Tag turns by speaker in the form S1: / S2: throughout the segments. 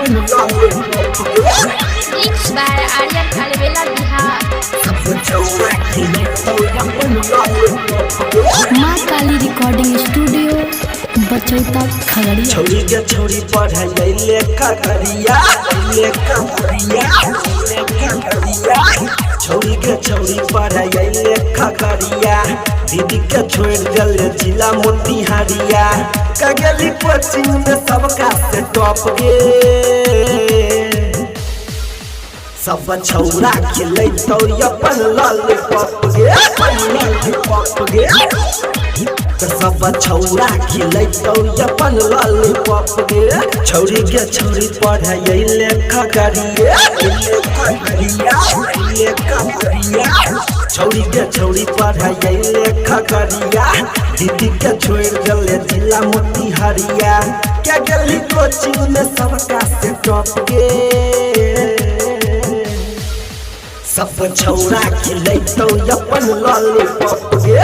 S1: Mixed by Aryan Alvela Bihar।
S2: माँ काली recording studio बचौता Khagaria.
S3: छोड़ी के छोड़ी पढ़ाई लेखा करिया छोड़ी के छोड़ी पढ़ाई लेखा करिया दीदी के छोड़ दिल जिला मोतिहारिया कगली कोचिंग में सबका से टॉप गे सब छौरा खेलै तो अपन लॉलीपॉप गे सब छौरा खेलै तो अपन लॉलीपॉप गे छौरी के छौरी पढ़ाई लेखा करिया छौरी के छौरी पढ़ाई लेखा करिया दीदी के छोड़ दिल जिला मोतिहारिया क्या गली कोचिंग में सबका से टॉप गे सब छौरा खेलै तो अपन लॉलीपॉप गे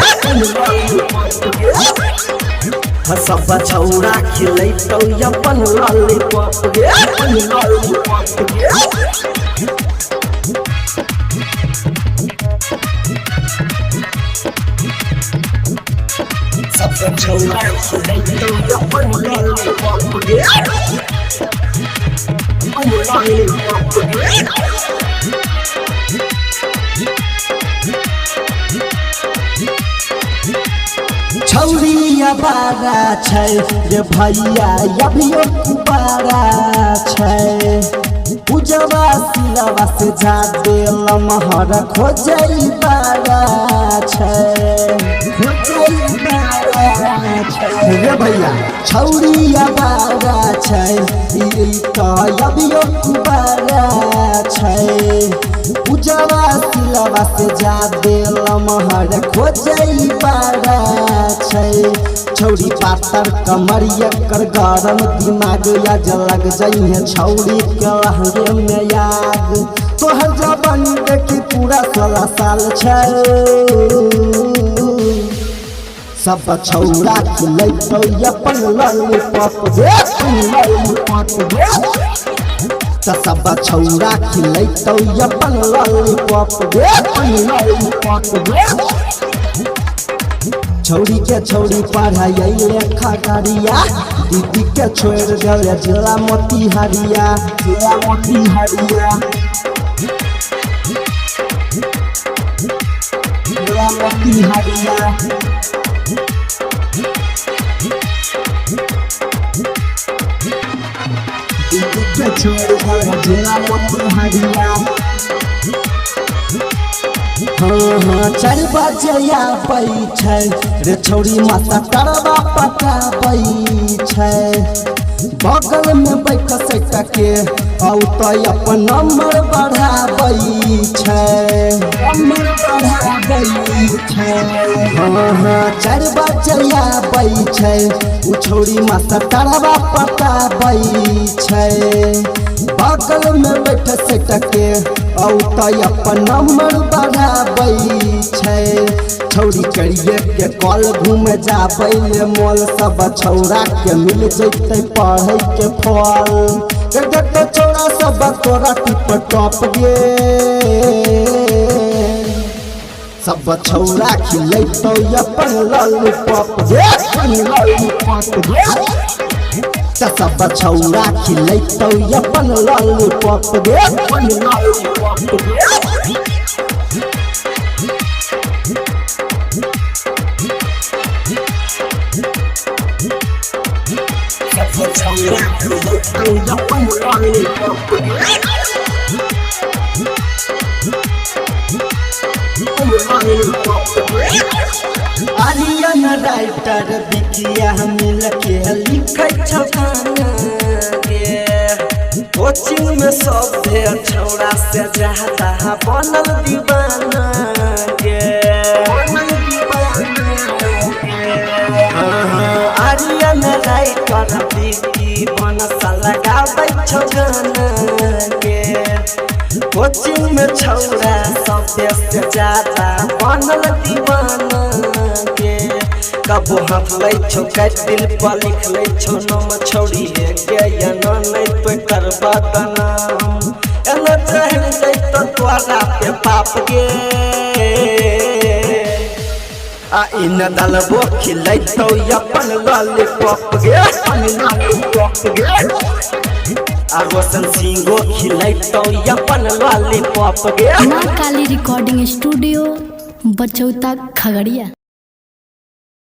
S3: सब छौरा खेलै तो अपन लॉलीपॉप गे सब छौरा खेलै तो अपन लॉलीपॉप गे छौरिया बारा छै रे भैया अभियो कुबारा छै पूजवा सिलवा से जा देल महर खोजई बारा छै रे भैया छौरिया बारा छै ई त अभियो कुबारा छै पूजवा सिलवा से जा देल महर खोजई बारा छै छौरी पातर कमरिया कर गरम दिमाग या लग जाइए छौरी के लहंगे में आग तोहर जवानी देखी पूरा 16 साल छै सब छौरा खेलै तो अपन लॉलीपॉप गे सब छौरा खेलै तो अपन लॉलीपॉप गे छौरी के छौरी पढ़ाई लेखा करिया दीदी के छोड़ दिल जिला मोतिहारिया दीदी के छोड़ दिल जिला मोतिहारिया हाँ 4 बजे आबै छै रे छौरी माता करवा पटाबै छै बगल में बैठ सट के औ तो अपन नंबर बढ़ाबै छै हाँ 4 बजे आबै छै उ छौरी माता करवा पटाबै छै बगल में बैठ सट के औ तो अपन नंबर बढ़ाबै छै छौरी करिए के कॉल घूमे जाबै ले मॉल सब छौरा के मिल जैते पढ़ै के फल के छौरा सब तोरा टिप टॉप गे सब छौरा खेलै तो अपन लॉलीपॉप गे सब छौरा खेलै तो अपन लॉलीपॉप गे आर्यन राइटर बिकिया मिल के लिखै छ गाना गे कोचिंग में सब छौरा से ज्यादा बनल दीवाना गे आर्यन राइटर बिकी बनस लगाबै छ गाना गे कोचिंग में छौरा सब से ज्यादा बनल दीवाना के कबो हाथ लै छो काट दिल पर लिख लै छो नाम छौरी है के या न नहीं पे कर बदनाम एने चढ़ जैत तोरा पे पाप गे आ इन दलबो खिलैतौ अपन लॉलीपॉप गे अपन लॉलीपॉप गे आ रोशन सिंह खिलैतौ अपन लॉलीपॉप गे।
S2: माँ काली रिकॉर्डिंग स्टूडियो बचौता खगड़िया।